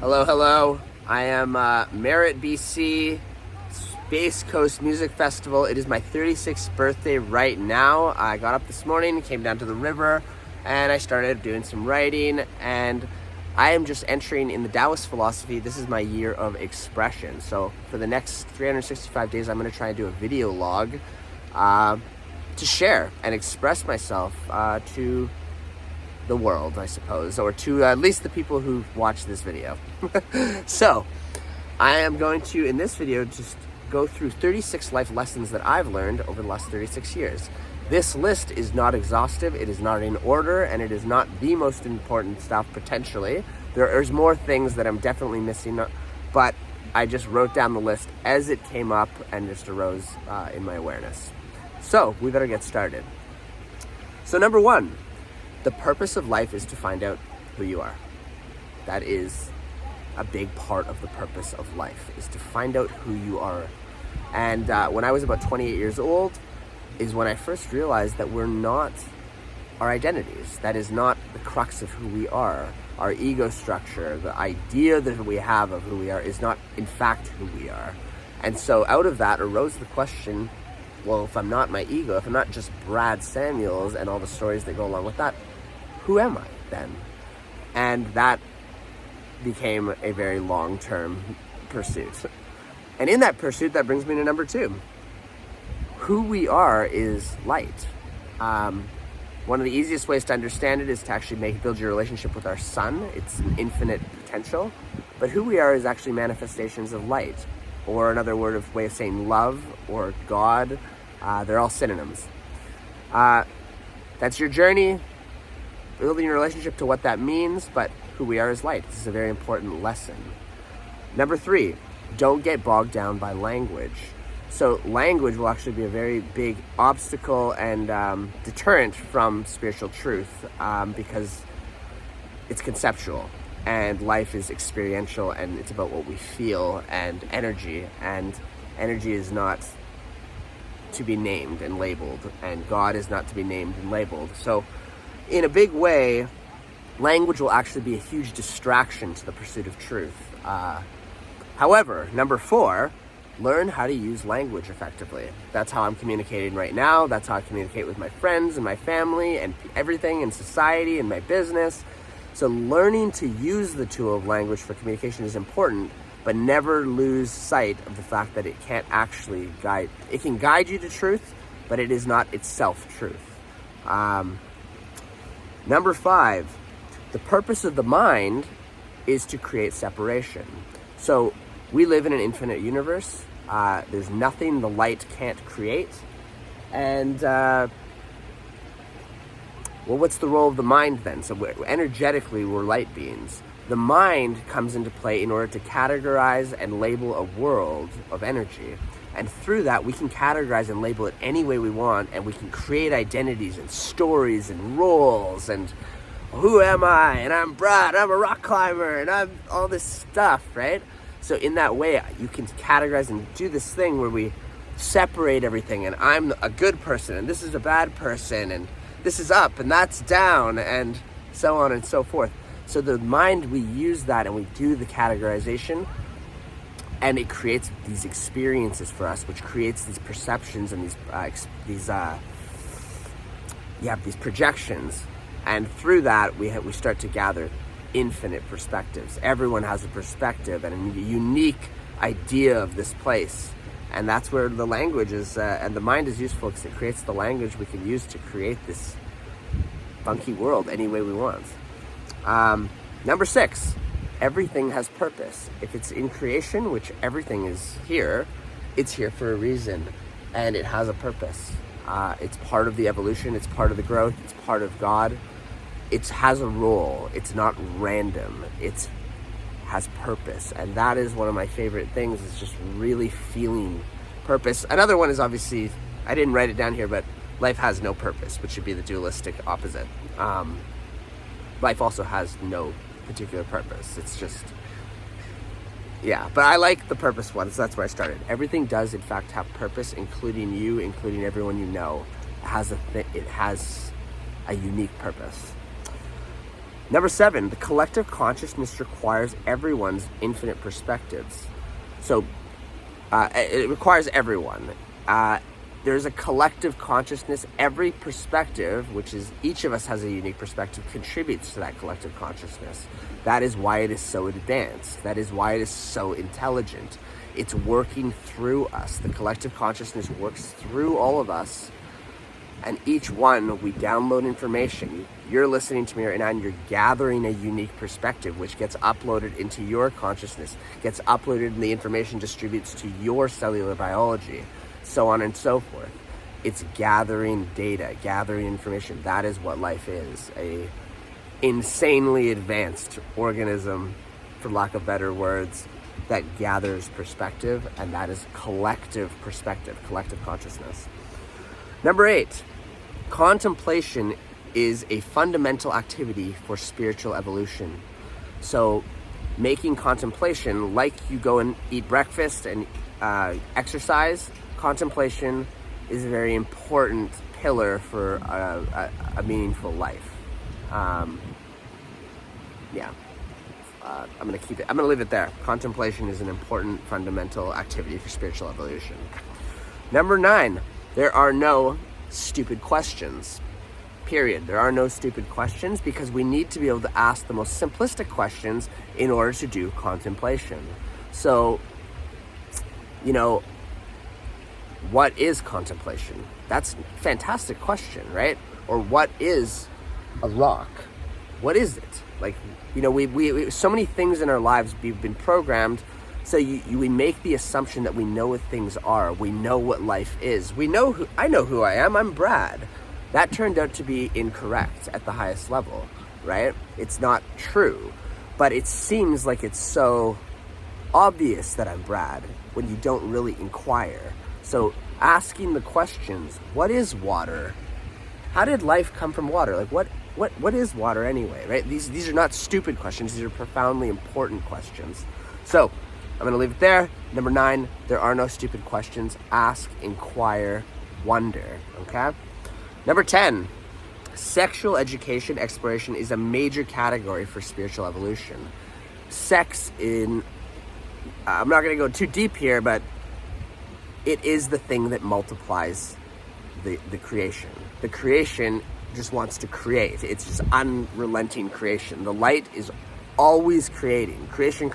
Hello, hello. I am Merritt, BC, Space Coast Music Festival. It is my 36th birthday right now. I got up this morning, came down to the river, and I started doing some writing, and I am just entering in the Taoist philosophy. This is my year of expression. So for the next 365 days, I'm going to try and do a video log to share and express myself to the world, I suppose, or to at least the people who watch this video. So I am going to, in this video, just go through 36 life lessons that I've learned over the last 36 years. This list is not exhaustive, it is not in order, and it is not the most important stuff potentially. There's more things that I'm definitely missing, but I just wrote down the list as it came up and just arose in my awareness. So we better get started. So number one, the purpose of life is to find out who you are. That is a big part of the purpose of life, is to find out who you are. And when I was about 28 years old is when I first realized that we're not our identities. That is not the crux of who we are. Our ego structure, the idea that we have of who we are, is not in fact who we are. And so out of that arose the question, well, if I'm not my ego, if I'm not just Brad Samuels and all the stories that go along with that, who am I then? And that became a very long-term pursuit. And in that pursuit, that brings me to number two. Who we are is light. One of the easiest ways to understand it is to actually build your relationship with our sun. It's an infinite potential. But who we are is actually manifestations of light, or another way of saying love or God. They're all synonyms. That's your journey, building your relationship to what that means, but who we are is light. This is a very important lesson. Number three, don't get bogged down by language. So language will actually be a very big obstacle and deterrent from spiritual truth because it's conceptual and life is experiential and it's about what we feel and energy is not to be named and labeled, and God is not to be named and labeled. So in a big way, language will actually be a huge distraction to the pursuit of truth. However, number four, learn how to use language effectively. That's how I'm communicating right now. That's how I communicate with my friends and my family and everything in society and my business. So learning to use the tool of language for communication is important, but never lose sight of the fact that it can't actually guide. It can guide you to truth, but it is not itself truth. Number five, the purpose of the mind is to create separation. So we live in an infinite universe. There's nothing the light can't create. And, well, what's the role of the mind then? So energetically, we're light beings. The mind comes into play in order to categorize and label a world of energy. And through that, we can categorize and label it any way we want, and we can create identities and stories and roles and who am I? And I'm Brad, I'm a rock climber, and I'm all this stuff, right? So in that way, you can categorize and do this thing where we separate everything, and I'm a good person, and this is a bad person, and this is up, and that's down, and so on and so forth. So the mind, we use that, and we do the categorization, and it creates these experiences for us, which creates these perceptions and these projections. And through that, we start to gather infinite perspectives. Everyone has a perspective and a unique idea of this place. And that's where the language is, and the mind is useful because it creates the language we can use to create this funky world any way we want. Number six, everything has purpose. If it's in creation, which everything is here, it's here for a reason, and it has a purpose. It's part of the evolution, it's part of the growth, it's part of God. It has a role. It's not random. It has purpose. And that is one of my favorite things, is just really feeling purpose. Another one is obviously, I didn't write it down here, but life has no purpose, which should be the dualistic opposite. Life also has no particular purpose. It's just, yeah. But I like the purpose one, so that's where I started. Everything does, in fact, have purpose, including you, including everyone you know. It has a unique purpose. Number 7, the collective consciousness requires everyone's infinite perspectives. So it requires everyone. There's a collective consciousness. Every perspective, which is each of us has a unique perspective, contributes to that collective consciousness. That is why it is so advanced. That is why it is so intelligent. It's working through us. The collective consciousness works through all of us. And each one, we download information. You're listening to me right now and you're gathering a unique perspective, which gets uploaded into your consciousness, gets uploaded and the information distributes to your cellular biology, so on and so forth. It's gathering data, gathering information. That is what life is, a insanely advanced organism, for lack of better words, that gathers perspective, and that is collective perspective, collective consciousness. Number 8, contemplation is a fundamental activity for spiritual evolution. So making contemplation, like you go and eat breakfast and exercise, contemplation is a very important pillar for a meaningful life. I'm going to leave it there. Contemplation is an important fundamental activity for spiritual evolution. Number 9, there are no stupid questions. Period. There are no stupid questions, because we need to be able to ask the most simplistic questions in order to do contemplation. So, what is contemplation? That's a fantastic question, right? Or what is a rock? What is it? Like, we so many things in our lives, we've been programmed. So we make the assumption that we know what things are. We know what life is. I know who I am. I'm Brad. That turned out to be incorrect at the highest level, right? It's not true, but it seems like it's so obvious that I'm Brad when you don't really inquire. So asking the questions, what is water? How did life come from water? Like what is water anyway, right? These are not stupid questions. These are profoundly important questions. So I'm going to leave it there. Number 9, there are no stupid questions. Ask, inquire, wonder, okay? Number 10, sexual education exploration is a major category for spiritual evolution. Sex I'm not going to go too deep here, but it is the thing that multiplies the creation. The creation just wants to create. It's just unrelenting creation. The light is always creating. Creation.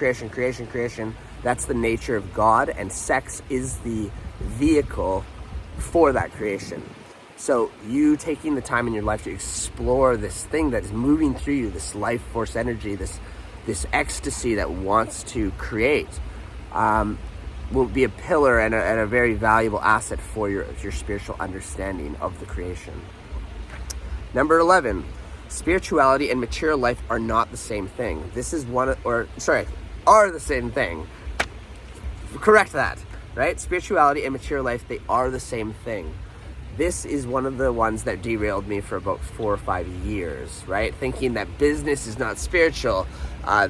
That's the nature of God, and sex is the vehicle for that creation. So you taking the time in your life to explore this thing that is moving through you, this life force energy, this ecstasy that wants to create, will be a pillar and a very valuable asset for your spiritual understanding of the creation. Number 11, spirituality and material life are not the same thing. Are the same thing. Correct that, right? Spirituality and material life, they are the same thing. This is one of the ones that derailed me for about 4 or 5 years, right? Thinking that business is not spiritual.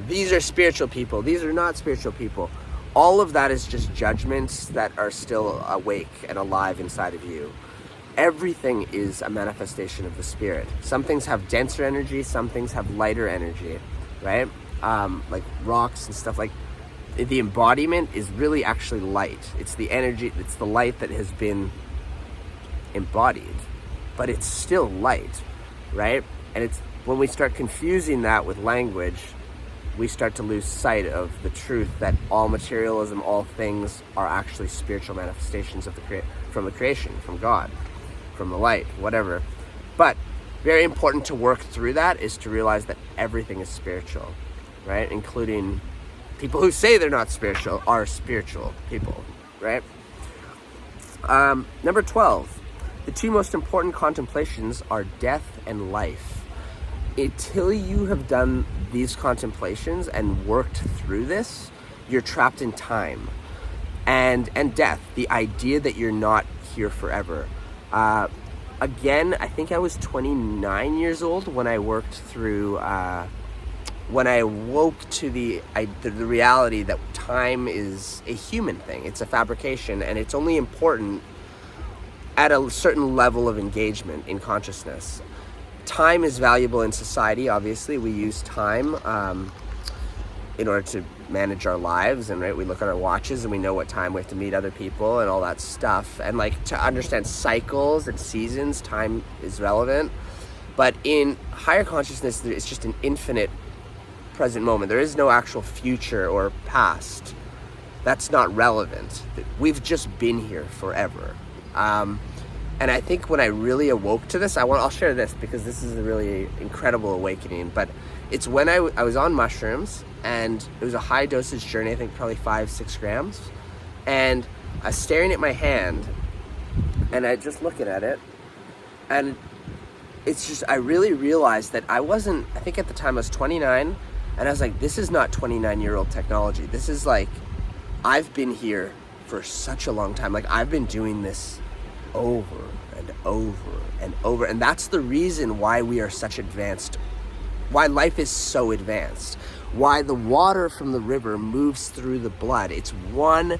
These are spiritual people. These are not spiritual people. All of that is just judgments that are still awake and alive inside of you. Everything is a manifestation of the spirit. Some things have denser energy. Some things have lighter energy, right? Like rocks and stuff. Like the embodiment is really actually light. It's the energy. It's the light that has been embodied, but it's still light, right? And it's when we start confusing that with language, we start to lose sight of the truth that all materialism, all things are actually spiritual manifestations of from the creation, from God, from the light, whatever. But very important to work through that is to realize that everything is spiritual, right? Including people who say they're not spiritual are spiritual people, right? Number 12. The 2 most important contemplations are death and life. Until you have done these contemplations and worked through this, you're trapped in time and death, the idea that you're not here forever. Again, I think I was 29 years old when I worked through, when I woke to the reality that time is a human thing. It's a fabrication, and it's only important at a certain level of engagement in consciousness. time is valuable in society. Obviously, we use time in order to manage our lives, and right, we look at our watches and we know what time we have to meet other people and all that stuff. And like, to understand cycles and seasons, time is relevant. But in higher consciousness, it's just an infinite present moment. There is no actual future or past. That's not relevant. We've just been here forever. And I think when I really awoke to this, I'll share this because this is a really incredible awakening. But it's when I was on mushrooms, and it was a high dosage journey, I think probably 5-6 grams. And I was staring at my hand, and I just looking at it, and it's just, I really realized that I think at the time I was 29, and I was like, this is not 29-year-old technology. This is like, I've been here for such a long time. Like, I've been doing this over and over and over. And that's the reason why we are such advanced, why life is so advanced, why the water from the river moves through the blood. It's one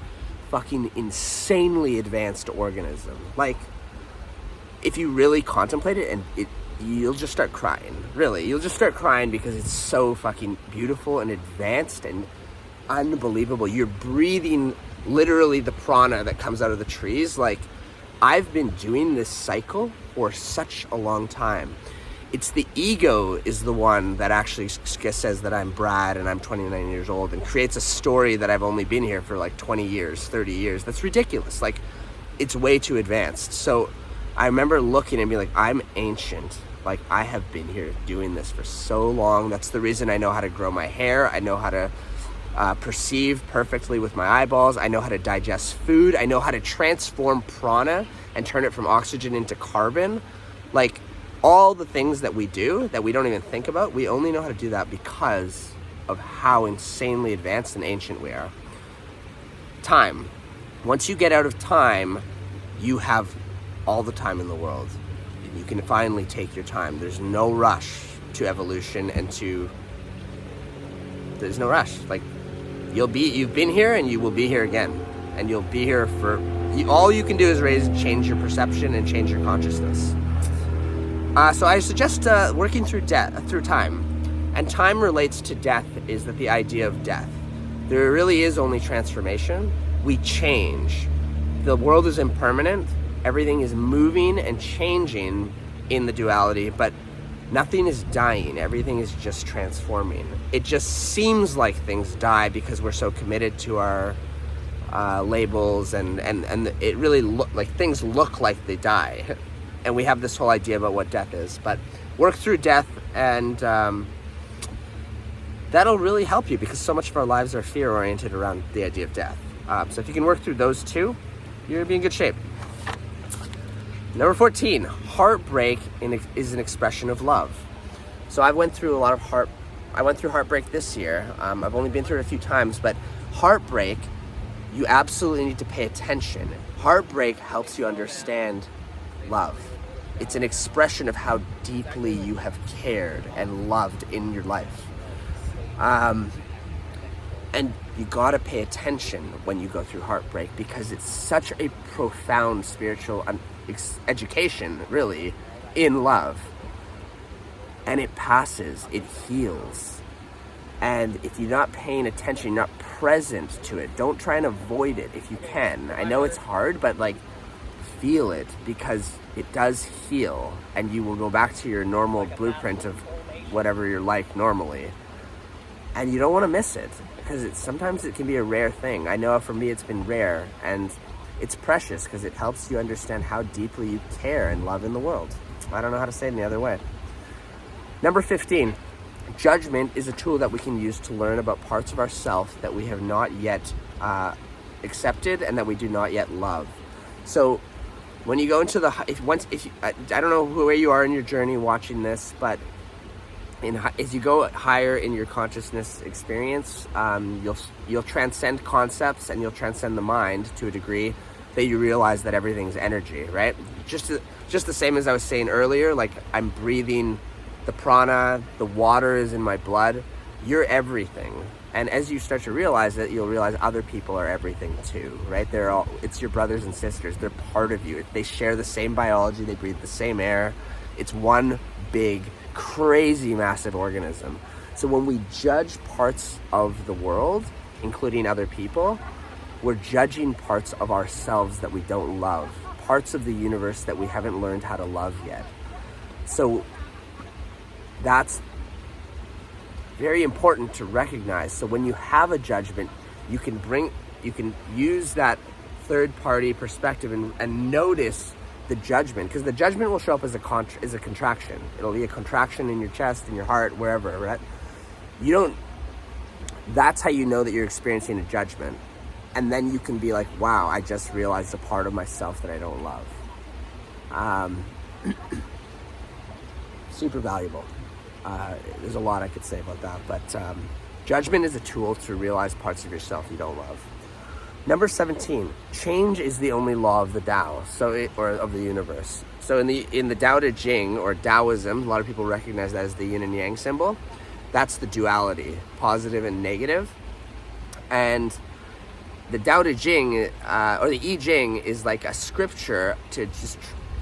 fucking insanely advanced organism. Like, if you really contemplate it, and you'll just start crying. Really, you'll just start crying because it's so fucking beautiful and advanced and unbelievable. You're breathing literally the prana that comes out of the trees. Like, I've been doing this cycle for such a long time. It's the ego is the one that actually says that I'm Brad and I'm 29 years old and creates a story that I've only been here for like 20 years, 30 years. That's ridiculous. Like, it's way too advanced. So I remember looking and being like, I'm ancient. Like, I have been here doing this for so long. That's the reason I know how to grow my hair. I know how to perceive perfectly with my eyeballs. I know how to digest food. I know how to transform prana and turn it from oxygen into carbon. Like, all the things that we do that we don't even think about, we only know how to do that because of how insanely advanced and ancient we are. Time. Once you get out of time, you have all the time in the world. You can finally take your time. There's no rush to evolution there's no rush. Like, you've been here and you will be here again. And you'll be here all you can do is change your perception and change your consciousness. So I suggest working through time. And time relates to death, is that the idea of death. There really is only transformation. We change. The world is impermanent. Everything is moving and changing in the duality, but nothing is dying. Everything is just transforming. It just seems like things die because we're so committed to our labels, and it really things look like they die. And we have this whole idea about what death is. But work through death, and that'll really help you, because so much of our lives are fear-oriented around the idea of death. So if you can work through those two, you're going to be in good shape. Number 14, heartbreak is an expression of love. So I went through heartbreak this year. I've only been through it a few times, but heartbreak, you absolutely need to pay attention. Heartbreak helps you understand love. It's an expression of how deeply you have cared and loved in your life. And you gotta pay attention when you go through heartbreak, because it's such a profound spiritual education, really, in love. And it passes, it heals. And if you're not paying attention, you're not present to it, don't try and avoid it if you can. I know it's hard, but feel it, because it does heal, and you will go back to your normal blueprint of whatever you're like normally. And you don't want to miss it, because sometimes it can be a rare thing. I know for me it's been rare, and it's precious because it helps you understand how deeply you care and love in the world. I don't know how to say it any other way. Number 15, judgment is a tool that we can use to learn about parts of ourselves that we have not yet accepted and that we do not yet love. So when you go into I don't know where you are in your journey watching this, but as you go higher in your consciousness experience, you'll transcend concepts, and you'll transcend the mind to a degree that you realize that everything's energy, right? Just the same as I was saying earlier, like, I'm breathing the prana, the water is in my blood. You're everything. And as you start to realize that, you'll realize other people are everything too, right? It's your brothers and sisters. They're part of you. They share the same biology. They breathe the same air. It's one big, crazy, massive organism. So when we judge parts of the world, including other people, we're judging parts of ourselves that we don't love, parts of the universe that we haven't learned how to love yet. So that's very important to recognize. So when you have a judgment, you can use that third party perspective and notice the judgment, because the judgment will show up as a contraction. It'll be a contraction in your chest, in your heart, wherever, right? That's how you know that you're experiencing a judgment. And then you can be like, wow, I just realized a part of myself that I don't love. Super valuable. There's a lot I could say about that, but judgment is a tool to realize parts of yourself you don't love. Number 17, change is the only law of the Tao, or of the universe. So in the Tao Te Ching, or Taoism, a lot of people recognize that as the yin and yang symbol. That's the duality, positive and negative. And the Tao Te Ching, or the I Ching, is like a scripture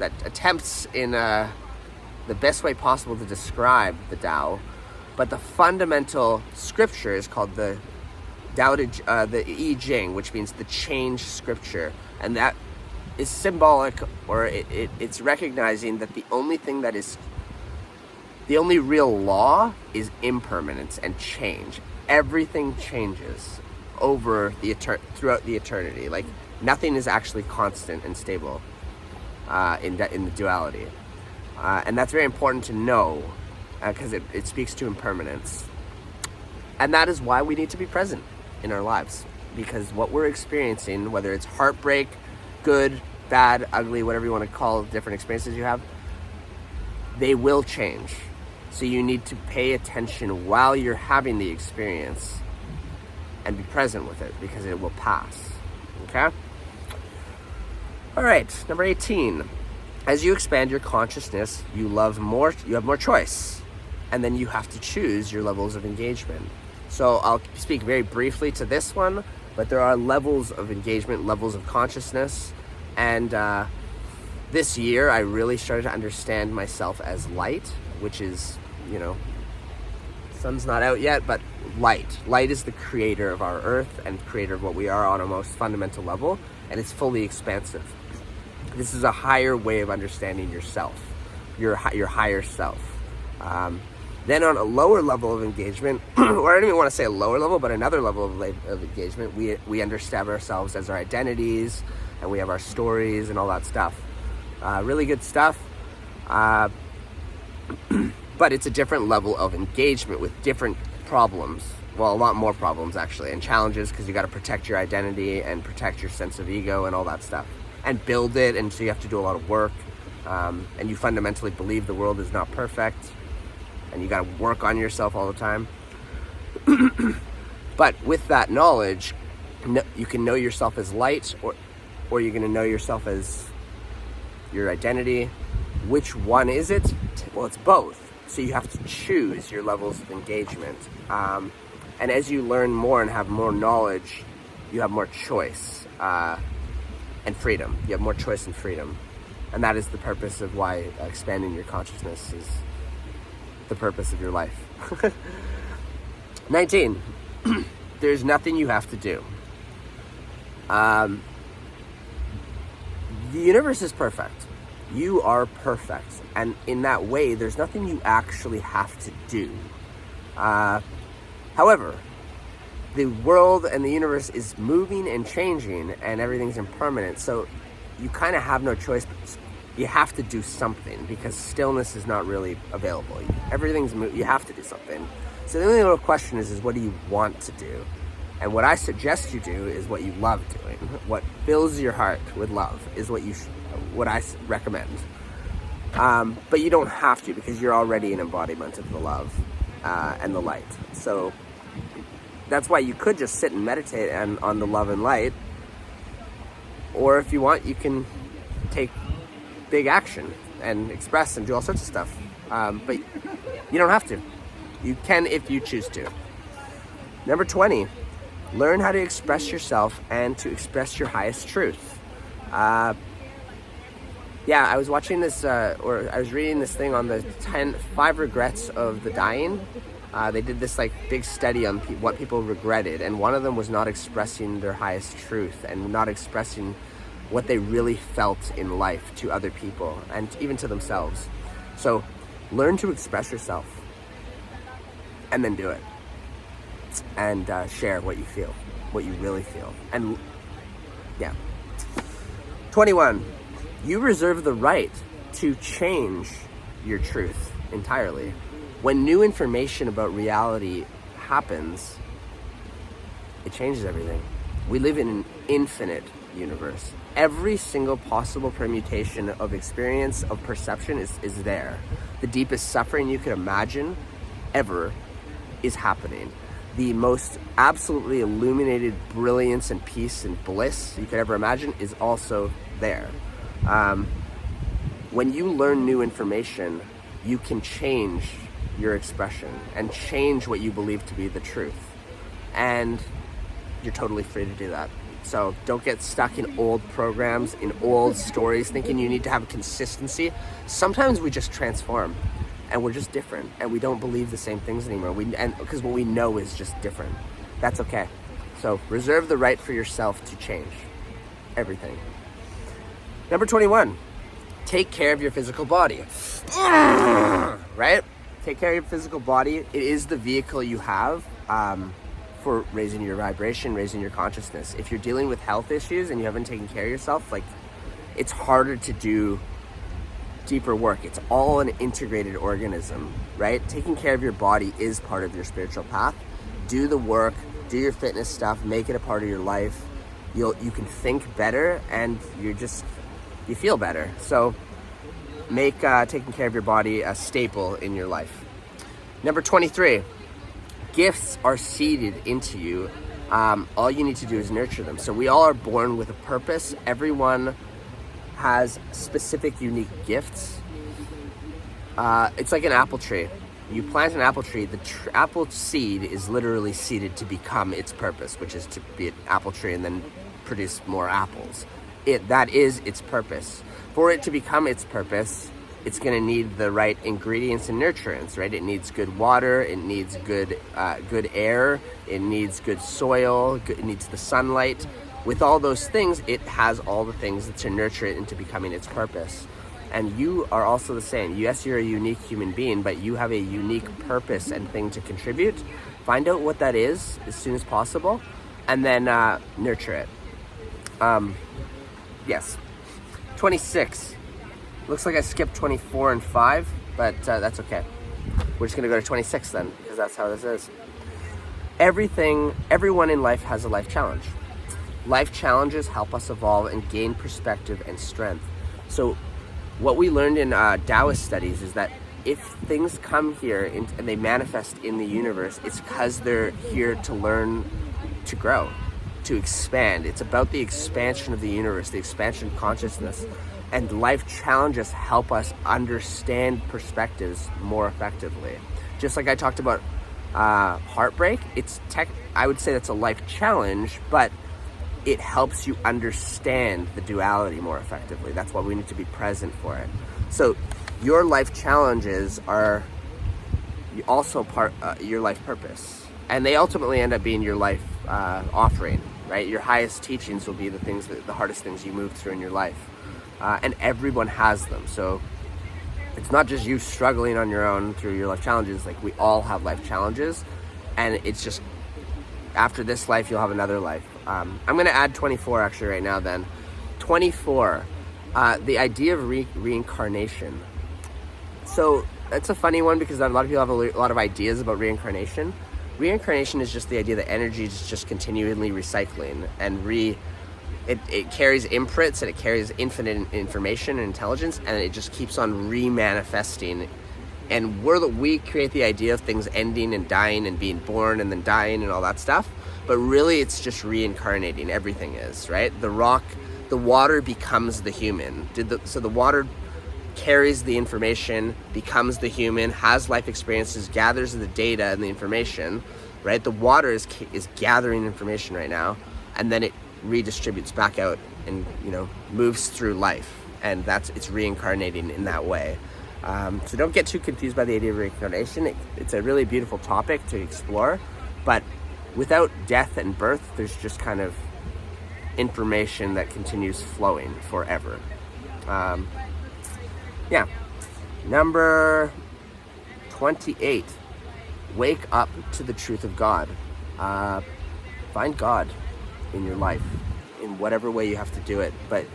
that attempts in the best way possible to describe the Tao. But the fundamental scripture is called the the I Ching, which means the change scripture. And that is symbolic, or it's recognizing that the only real law is impermanence and change. Everything changes throughout the eternity. Like, nothing is actually constant and stable in the duality. And that's very important to know, because it speaks to impermanence. And that is why we need to be present in our lives, because what we're experiencing, whether it's heartbreak, good, bad, ugly, whatever you want to call different experiences you have, they will change. So you need to pay attention while you're having the experience and be present with it, because it will pass. Okay? All right, number 18. As you expand your consciousness, you have more choice, and then you have to choose your levels of engagement. So I'll speak very briefly to this one, but there are levels of engagement, levels of consciousness, and this year I really started to understand myself as light, which is, sun's not out yet, but light. Light is the creator of our earth and creator of what we are on a most fundamental level, and it's fully expansive. This is a higher way of understanding yourself, your higher self. Then on a lower level of engagement, or I don't even want to say a lower level, but another level of engagement, we understand ourselves as our identities, and we have our stories and all that stuff. Really good stuff. But it's a different level of engagement with different problems. Well, a lot more problems, actually, and challenges, because you got to protect your identity and protect your sense of ego and all that stuff, and build it. And so you have to do a lot of work, and you fundamentally believe the world is not perfect, and you got to work on yourself all the time. But with that knowledge, you can know yourself as light, or you're going to know yourself as your identity. Which one is it? Well, it's both. So you have to choose your levels of engagement. And as you learn more and have more knowledge, you have more choice and freedom. You have more choice and freedom. And that is the purpose of why expanding your consciousness is the purpose of your life. 19. There's nothing you have to do. The universe is perfect. You are perfect. And in that way, there's nothing you actually have to do. However, the world and the universe is moving and changing, and everything's impermanent. So you kind of have no choice. You have to do something, because stillness is not really available. You have to do something. So the only little question is what do you want to do? And what I suggest you do is what you love doing. What fills your heart with love is what I recommend. But you don't have to, because you're already an embodiment of the love and the light. So that's why you could just sit and meditate on the love and light. Or if you want, you can take big action and express and do all sorts of stuff. But you don't have to. You can if you choose to. Number 20, learn how to express yourself and to express your highest truth. Yeah, I was watching this, or I was reading this thing on the 5 regrets of the dying. They did this like big study on what people regretted, and one of them was not expressing their highest truth and not expressing what they really felt in life to other people and even to themselves. So learn to express yourself and then do it, and share what you feel, what you really feel. And yeah. 21, you reserve the right to change your truth entirely. When new information about reality happens, it changes everything. We live in an infinite universe. Every single possible permutation of experience, of perception is there. The deepest suffering you could imagine ever is happening. The most absolutely illuminated brilliance and peace and bliss you could ever imagine is also there. When you learn new information, you can change your expression and change what you believe to be the truth. And you're totally free to do that. So don't get stuck in old programs, in old stories, thinking you need to have consistency. Sometimes we just transform and we're just different and we don't believe the same things anymore. Because what we know is just different. That's okay. So reserve the right for yourself to change everything. Number 21, take care of your physical body. Right? Take care of your physical body. It is the vehicle you have for raising your vibration, raising your consciousness. If you're dealing with health issues and you haven't taken care of yourself, like, it's harder to do deeper work. It's all an integrated organism, right? Taking care of your body is part of your spiritual path. Do the work, do your fitness stuff, make it a part of your life. You can think better and you feel better. So make taking care of your body a staple in your life. Number 23, gifts are seeded into you. All you need to do is nurture them. So we all are born with a purpose. Everyone has specific, unique gifts. It's like an apple tree. You plant an apple tree, the apple seed is literally seeded to become its purpose, which is to be an apple tree and then produce more apples. That is its purpose. For it to become its purpose, it's going to need the right ingredients and nurturants, right? It needs good water, it needs good air, it needs good soil, it needs the sunlight. With all those things, it has all the things to nurture it into becoming its purpose. And you are also the same. Yes, you're a unique human being, but you have a unique purpose and thing to contribute. Find out what that is as soon as possible, and then nurture it. Yes. 26. Looks like I skipped 24 and 5, but that's okay. We're just gonna go to 26 then, because that's how this is. Everyone in life has a life challenge. Life challenges help us evolve and gain perspective and strength. So what we learned in Taoist studies is that if things come here and they manifest in the universe, it's because they're here to learn, to grow, to expand. It's about the expansion of the universe, the expansion of consciousness. And life challenges help us understand perspectives more effectively. Just like I talked about heartbreak, I would say that's a life challenge, but it helps you understand the duality more effectively. That's why we need to be present for it. So your life challenges are also your life purpose, and they ultimately end up being your life offering, right? Your highest teachings will be the hardest things you move through in your life, and everyone has them. So it's not just you struggling on your own through your life challenges. Like, we all have life challenges, and it's just after this life you'll have another life. I'm going to add 24 actually right now then. 24, the idea of reincarnation. So that's a funny one because a lot of people have a lot of ideas about reincarnation. Reincarnation is just the idea that energy is just continually recycling, and it carries imprints and it carries infinite information and intelligence, and it just keeps on remanifesting. And we create the idea of things ending and dying and being born and then dying and all that stuff. But really, it's just reincarnating. Everything is, right? The water becomes the human. So the water carries the information, becomes the human, has life experiences, gathers the data and the information, right? The water is gathering information right now, and then it redistributes back out and, moves through life. and it's reincarnating in that way. So don't get too confused by the idea of reincarnation. It's a really beautiful topic to explore, but without death and birth, there's just kind of information that continues flowing forever. Number 28, wake up to the truth of God. Find God in your life in whatever way you have to do it. But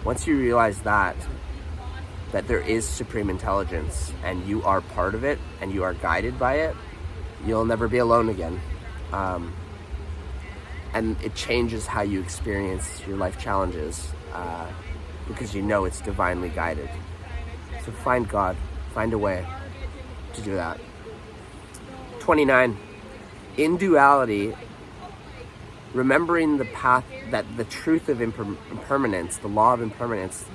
once you realize that there is supreme intelligence and you are part of it and you are guided by it, you'll never be alone again. And it changes how you experience your life challenges because you know it's divinely guided. So find God, find a way to do that. 29, in duality, remembering the path, that the truth of impermanence, the law of impermanence,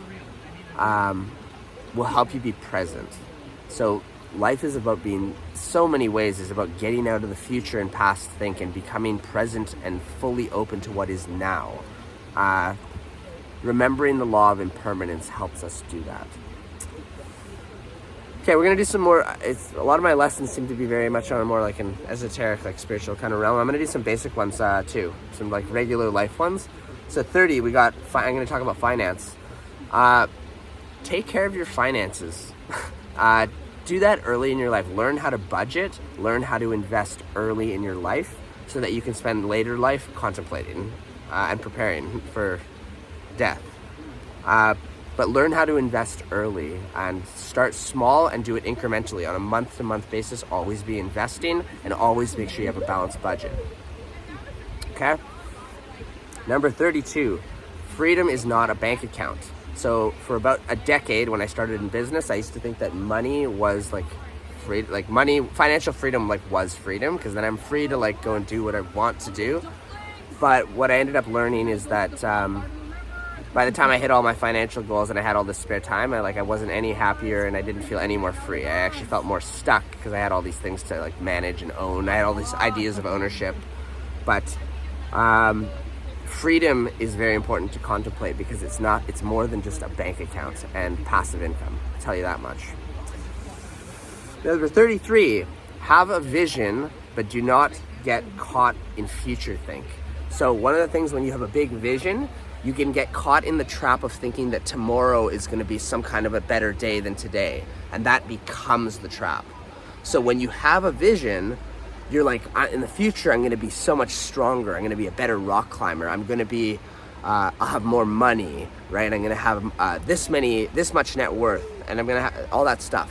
will help you be present. So life is about being, so many ways, is about getting out of the future and past thinking, becoming present and fully open to what is now. Remembering the law of impermanence helps us do that. Okay, we're gonna do some more. A lot of my lessons seem to be very much on a more like an esoteric, like spiritual kind of realm. I'm gonna do some basic ones too, some like regular life ones. So 30, I'm gonna talk about finance. Take care of your finances. Do that early in your life. Learn how to budget, learn how to invest early in your life so that you can spend later life contemplating and preparing for death. But learn how to invest early and start small and do it incrementally on a month-to-month basis. Always be investing and always make sure you have a balanced budget. Okay? Number 32, freedom is not a bank account. So for about a decade when I started in business, I used to think that money was like free, like money, financial freedom like was freedom, because then I'm free to like go and do what I want to do. But what I ended up learning is that by the time I hit all my financial goals and I had all this spare time, I wasn't any happier and I didn't feel any more free. I actually felt more stuck because I had all these things to like manage and own. I had all these ideas of ownership. But freedom is very important to contemplate because it's more than just a bank account and passive income. I'll tell you that much. Number 33, have a vision, but do not get caught in future think. So one of the things when you have a big vision, you can get caught in the trap of thinking that tomorrow is going to be some kind of a better day than today. And that becomes the trap. So when you have a vision, you're like, in the future, I'm going to be so much stronger. I'm going to be a better rock climber. I'm going to be, I'll have more money, right? I'm going to have this much net worth, and I'm going to have all that stuff.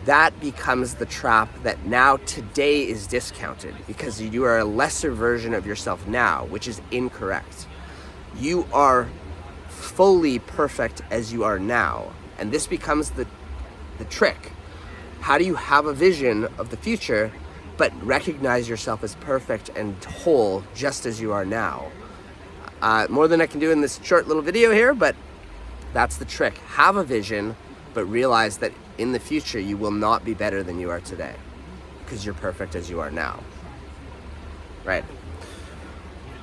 That becomes the trap that now today is discounted because you are a lesser version of yourself now, which is incorrect. You are fully perfect as you are now. And this becomes the trick. How do you have a vision of the future, but recognize yourself as perfect and whole just as you are now? More than I can do in this short little video here, but that's the trick. Have a vision, but realize that in the future, you will not be better than you are today because you're perfect as you are now, right?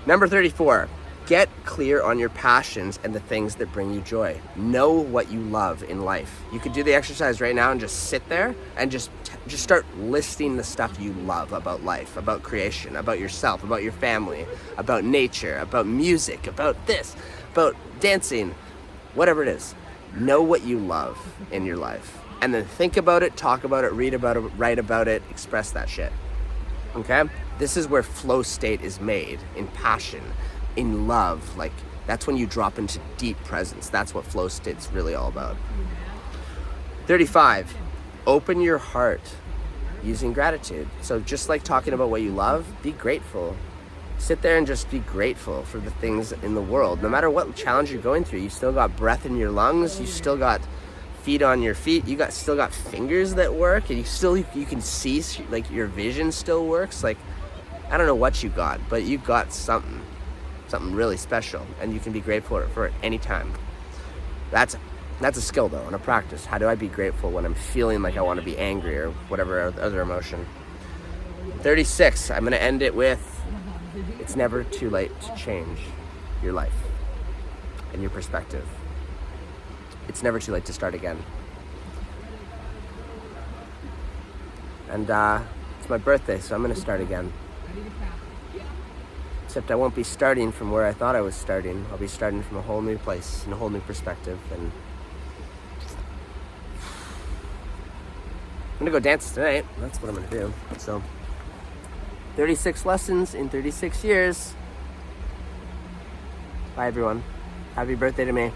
Number 34, get clear on your passions and the things that bring you joy. Know what you love in life. You could do the exercise right now and just sit there and just start listing the stuff you love about life, about creation, about yourself, about your family, about nature, about music, about this, about dancing, whatever it is. Know what you love in your life. And then think about it, talk about it, read about it, write about it, express that shit. Okay? This is where flow state is made, in passion, in love. Like, that's when you drop into deep presence. That's what flow state's really all about. 35, open your heart using gratitude. So just like talking about what you love, be grateful. Sit there and just be grateful for the things in the world. No matter what challenge you're going through, you still got breath in your lungs, you still got feet on your feet, you still got fingers that work, and you can see, like, your vision still works. Like, I don't know what you got, but you got something really special, and you can be grateful for it anytime. That's a skill though, and a practice. How do I be grateful when I'm feeling like I want to be angry or whatever other emotion? 36, I'm going to end it with, it's never too late to change your life and your perspective. it's never too late to start again. And it's my birthday, so I'm gonna start again. Except I won't be starting from where I thought I was starting. I'll be starting from a whole new place and a whole new perspective. And I'm gonna go dance tonight. That's what I'm gonna do. So 36 lessons in 36 years. Bye everyone. Happy birthday to me.